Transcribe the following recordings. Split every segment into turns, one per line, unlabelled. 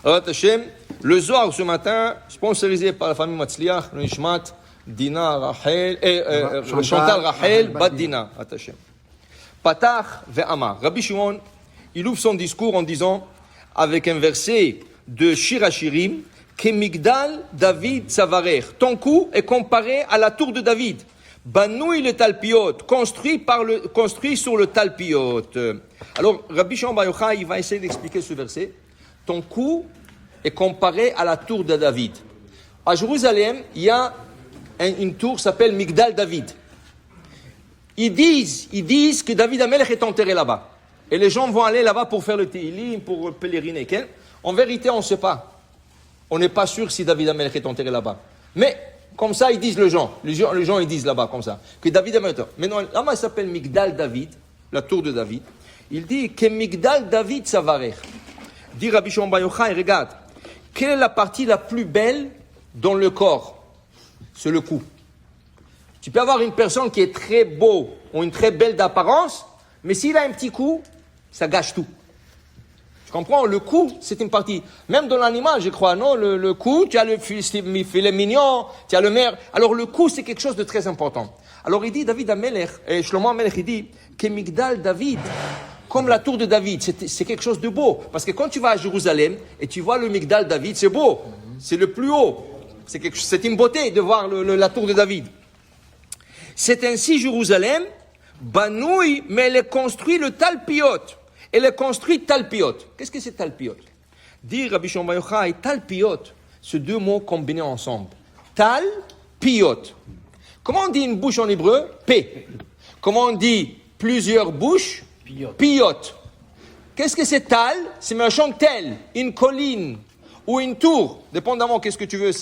Alors, Hachem, le Zohar ce matin, sponsorisé par la famille Matzliach, le Nishmat, Dina, Rachel, Chantal, Rachel, Bat Dina, Hachem. Patach ve'amar. Rabbi Shimon, il ouvre son discours en disant, avec un verset de Shir Hashirim, Kemigdal David Savarer. Ton cou est comparé à la tour de David. Banoui le talpiot, construit sur le talpiot. Alors, Rabbi Shimon Bar Yochai, il va essayer d'expliquer ce verset. Ton cou est comparé à la tour de David. À Jérusalem, il y a une tour qui s'appelle Migdal David. Ils disent que David Amelech est enterré là-bas. Et les gens vont aller là-bas pour faire le Teilim, pour pèleriner. En vérité, on ne sait pas. On n'est pas sûr si David Amelech est enterré là-bas. Mais, comme ça, ils disent les gens, ils disent là-bas, comme ça, que David Amelech est enterré. Mais non, là-bas, il s'appelle Migdal David, la tour de David. Il dit que Migdal David Savarer. Dit Rabbi Shimon Bar Yochai, regarde, quelle est la partie la plus belle dans le corps? C'est le cou. Tu peux avoir une personne qui est très beau ou une très belle d'apparence, mais s'il a un petit cou, ça gâche tout. Tu comprends? Le cou, c'est une partie. Même dans l'animal, je crois, non? Le cou, tu as le filet mignon, tu as le mer. Alors le cou, c'est quelque chose de très important. Alors il dit, David Amelech, et Shlomo Amelech, il dit, que Migdal David, comme la tour de David, c'est quelque chose de beau. Parce que quand tu vas à Jérusalem et tu vois le Migdal David, c'est beau. C'est le plus haut. C'est une beauté de voir la tour de David. C'est ainsi Jérusalem, Banoui, mais elle est construite le talpiot. Elle est construite talpiot. Qu'est-ce que c'est talpiot? Dit Rabbi Shimon Bar Yochai, talpiot, c'est deux mots combinés ensemble. Talpiot. Comment on dit une bouche en hébreu? P. Comment on dit plusieurs bouches? Piot. Qu'est-ce que c'est tal? C'est méchant tel, une colline ou une tour, dépendamment qu'est-ce que tu veux.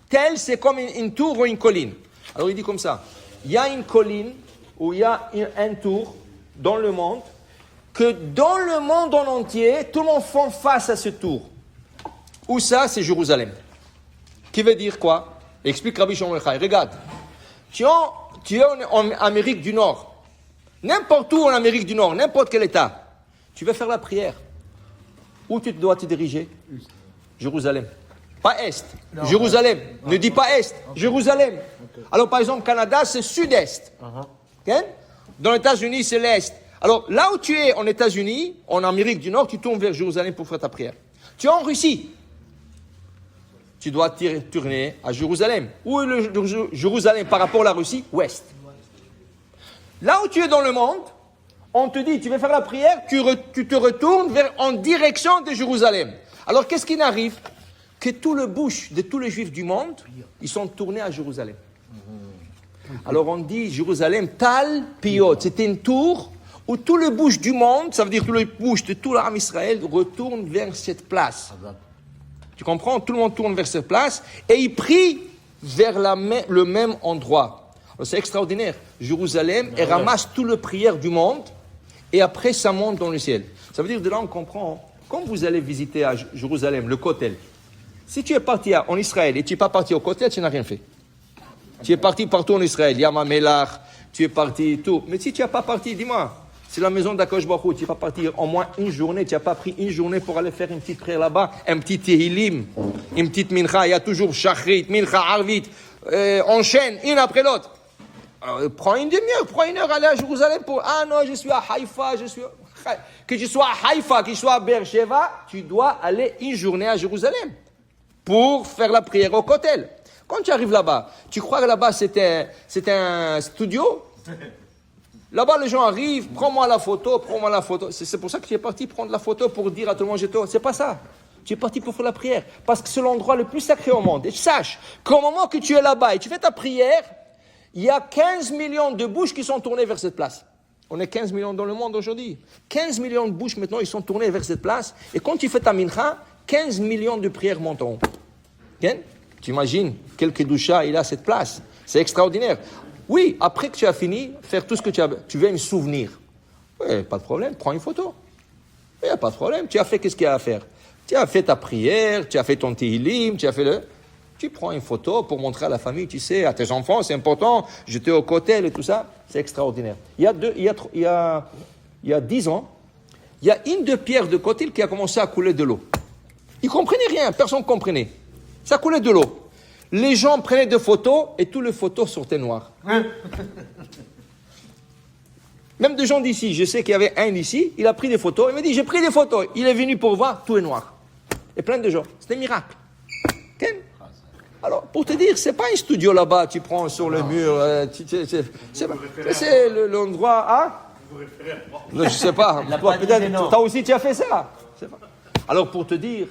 Tel, c'est comme une tour ou une colline. Alors il dit comme ça, il y a une colline ou il y a un tour dans le monde, que dans le monde en entier, tout le monde fait face à ce tour. Où ça? C'est Jérusalem. Qui veut dire quoi? Explique Rabbi Shimon Bar Yochai. Regarde, tu es en Amérique du Nord. N'importe où en Amérique du Nord, n'importe quel État, tu veux faire la prière. Où tu dois te diriger? Jérusalem. Pas Est. Non, Jérusalem. Ne dis pas Est. Jérusalem. Okay. Alors par exemple, Canada, c'est Sud-Est. Okay? Dans les États-Unis, c'est l'Est. Alors là où tu es en États-Unis, en Amérique du Nord, tu tournes vers Jérusalem pour faire ta prière. Tu es en Russie. Tu dois tourner à Jérusalem. Où est le Jérusalem par rapport à la Russie? Ouest. Là où tu es dans le monde, on te dit, tu veux faire la prière, tu te retournes en direction de Jérusalem. Alors, qu'est-ce qui arrive? Que tout le bouche de tous les Juifs du monde, ils sont tournés à Jérusalem. Alors, on dit Jérusalem, Tal Piot. C'était une tour où tout le bouche du monde, ça veut dire tout le bouche de tout l'âme Israël, retourne vers cette place. Tu comprends? Tout le monde tourne vers cette place et ils prient vers le même endroit. C'est extraordinaire. Jérusalem, elle ramasse toutes les prières du monde et après ça monte dans le ciel. Ça veut dire de là on comprend. Quand vous allez visiter à Jérusalem, le Kotel, si tu es parti en Israël et tu n'es pas parti au Kotel, tu n'as rien fait. Tu es parti partout en Israël, Yam HaMelach, tu es parti tout. Mais si tu n'es pas parti, dis-moi, c'est la maison d'Akadosh Baruch Hu, tu n'es pas parti au moins une journée, tu n'as pas pris une journée pour aller faire une petite prière là-bas, un petit Tehilim, une petite Mincha, il y a toujours Shachrit, Mincha, Arvit, enchaîne, une après l'autre. Prends une demi-heure, prends une heure, aller à Jérusalem pour... Ah non, je suis à Haïfa, que je sois à Haïfa, que je sois à Beersheba, tu dois aller une journée à Jérusalem pour faire la prière au Kotel. Quand tu arrives là-bas, tu crois que là-bas c'est un studio? Là-bas, les gens arrivent, prends-moi la photo. C'est pour ça que tu es parti prendre la photo pour dire à tout le monde, c'est pas ça. Tu es parti pour faire la prière. Parce que c'est l'endroit le plus sacré au monde. Et sache qu'au moment que tu es là-bas et tu fais ta prière, il y a 15 millions de bouches qui sont tournées vers cette place. On est 15 millions dans le monde aujourd'hui. 15 millions de bouches maintenant, ils sont tournés vers cette place. Et quand tu fais ta mincha, 15 millions de prières montent en haut. Okay? Tu imagines quel kedusha il a cette place. C'est extraordinaire. Oui, après que tu as fini, faire tout ce que tu veux me souvenir. Oui, pas de problème, prends une photo. Il n'y a pas de problème. Tu as fait qu'est-ce qu'il y a à faire? Tu as fait ta prière, tu as fait ton Tehilim, tu prends une photo pour montrer à la famille, tu sais, à tes enfants, c'est important, j'étais au Kotel et tout ça, c'est extraordinaire. Il y a 10 ans, il y a une de pierres de Kotel qui a commencé à couler de l'eau. Ils ne comprenaient rien, personne ne comprenait. Ça coulait de l'eau. Les gens prenaient des photos et toutes les photos sortaient noires. Même des gens d'ici, je sais qu'il y avait un ici, il a pris des photos, il m'a dit j'ai pris des photos. Il est venu pour voir, tout est noir. Et plein de gens. C'était un miracle. Okay? Alors, pour te dire, c'est pas un studio là-bas, tu prends sur le mur, c'est l'endroit, hein? Je sais pas. Toi, peut-être, toi aussi, tu as fait ça. Alors, pour te dire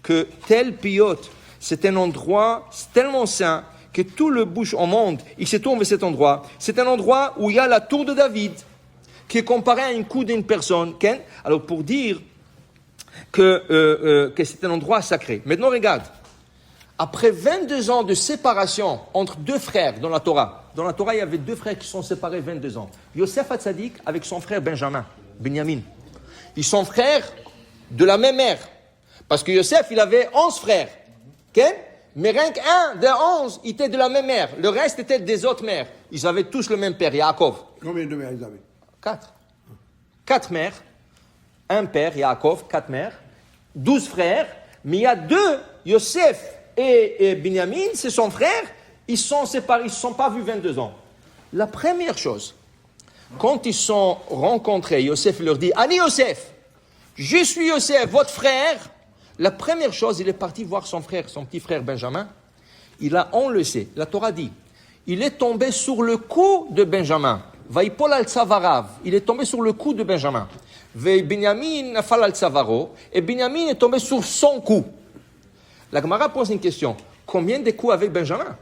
que tel pilote, c'est un endroit tellement saint que tout le bouche au monde, il se tourne vers cet endroit. C'est un endroit où il y a la tour de David, qui est comparée à une coude d'une personne. Okay? Alors, pour dire que c'est un endroit sacré. Maintenant, regarde. Après 22 ans de séparation entre deux frères dans la Torah, il y avait deux frères qui sont séparés 22 ans. Yosef Hatzadik avec son frère Benjamin, Binyamin. Ils sont frères de la même mère. Parce que Yosef, il avait 11 frères. Okay? Mais rien qu'un des 11 était de la même mère. Le reste était des autres mères. Ils avaient tous le même père, Yaakov.
Combien de mères ils avaient?
4. 4 mères. Un père, Yaakov, 4 mères. 12 frères. Mais il y a 2, Yosef et Binyamin, c'est son frère, ils sont séparés, ils ne se sont pas vus 22 ans. La première chose, quand ils sont rencontrés, Yosef leur dit, Ani Yosef, je suis Yosef, votre frère. La première chose, il est parti voir son frère, son petit frère Benjamin. Il a enlacé, la Torah dit, il est tombé sur le cou de Benjamin. Vaipol al Tzavarav, il est tombé sur le cou de Benjamin. Binyamin nafal al Tzavaro, et Binyamin est tombé sur son cou. La Gemara pose une question. Combien de coups avait Benjamin?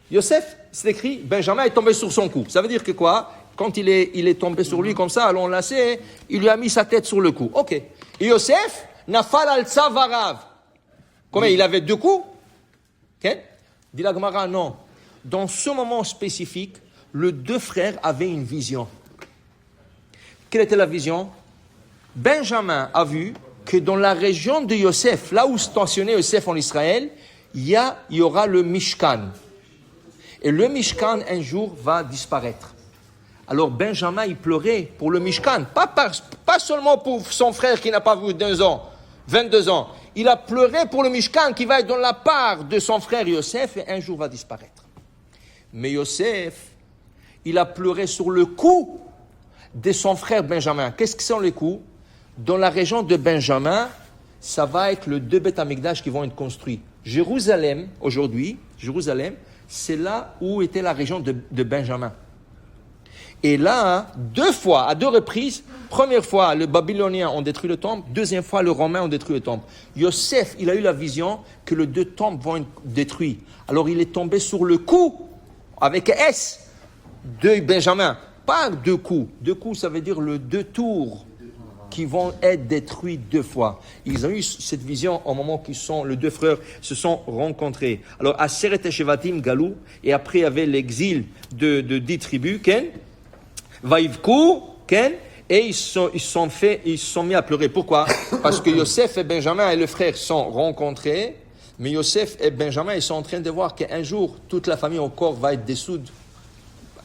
Yosef, c'est écrit, Benjamin est tombé sur son cou. Ça veut dire que quoi? Quand il est tombé sur lui comme ça, à l'enlacer, il lui a mis sa tête sur le cou. Ok. Et Yosef, nafal al Tzavarav. Combien? Il avait 2 coups? Ok. Dit la Gemara, non. Dans ce moment spécifique, les 2 frères avaient une vision. Quelle était la vision? Benjamin a vu que dans la région de Yosef, là où stationnait Yosef en Israël, il y aura le Mishkan. Et le Mishkan, un jour, va disparaître. Alors Benjamin, il pleurait pour le Mishkan. Pas seulement pour son frère qui n'a pas vu 22 ans. Il a pleuré pour le Mishkan qui va être dans la part de son frère Yosef et un jour va disparaître. Mais Yosef, il a pleuré sur le cou de son frère Benjamin. Qu'est-ce que sont les coups? Dans la région de Benjamin, ça va être le 2 Beth Amikdash qui vont être construits. Jérusalem, aujourd'hui, c'est là où était la région de Benjamin. Et là, 2 fois, à 2 reprises, première fois, les Babyloniens ont détruit le temple, deuxième fois, les Romains ont détruit le temple. Yosef, il a eu la vision que les 2 temples vont être détruits. Alors, il est tombé sur le coup, avec S, de Benjamin. Pas 2 coups. 2 coups, ça veut dire le 2 tours qui vont être détruits 2 fois. Ils ont eu cette vision au moment où les 2 frères se sont rencontrés. Alors, Aseret Shevatim, Galou, et après il y avait l'exil de 10 tribus, Ken, Vaivku, Ken, et ils se sont mis à pleurer. Pourquoi? Parce que Yosef et Benjamin et le frère sont rencontrés, mais Yosef et Benjamin, ils sont en train de voir qu'un jour, toute la famille au corps va être dissoute.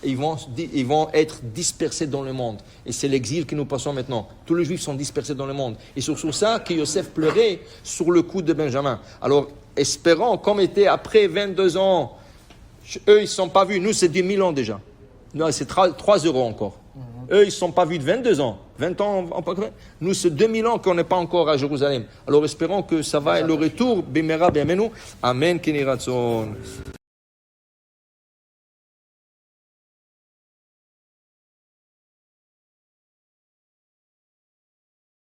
Ils vont être dispersés dans le monde. Et c'est l'exil que nous passons maintenant. Tous les Juifs sont dispersés dans le monde. Et c'est sur ça que Yosef pleurait sur le cou de Benjamin. Alors, espérons, comme était après 22 ans, eux, ils ne sont pas vus. Nous, c'est 10 000 ans déjà. Nous, c'est 3 euros encore. Eux, ils ne sont pas vus de 22 ans. 20 ans, nous, c'est 2000 ans qu'on n'est pas encore à Jérusalem. Alors, espérons que ça va être le retour. Bimera, bienvenue. Amen, Keni Ratzon.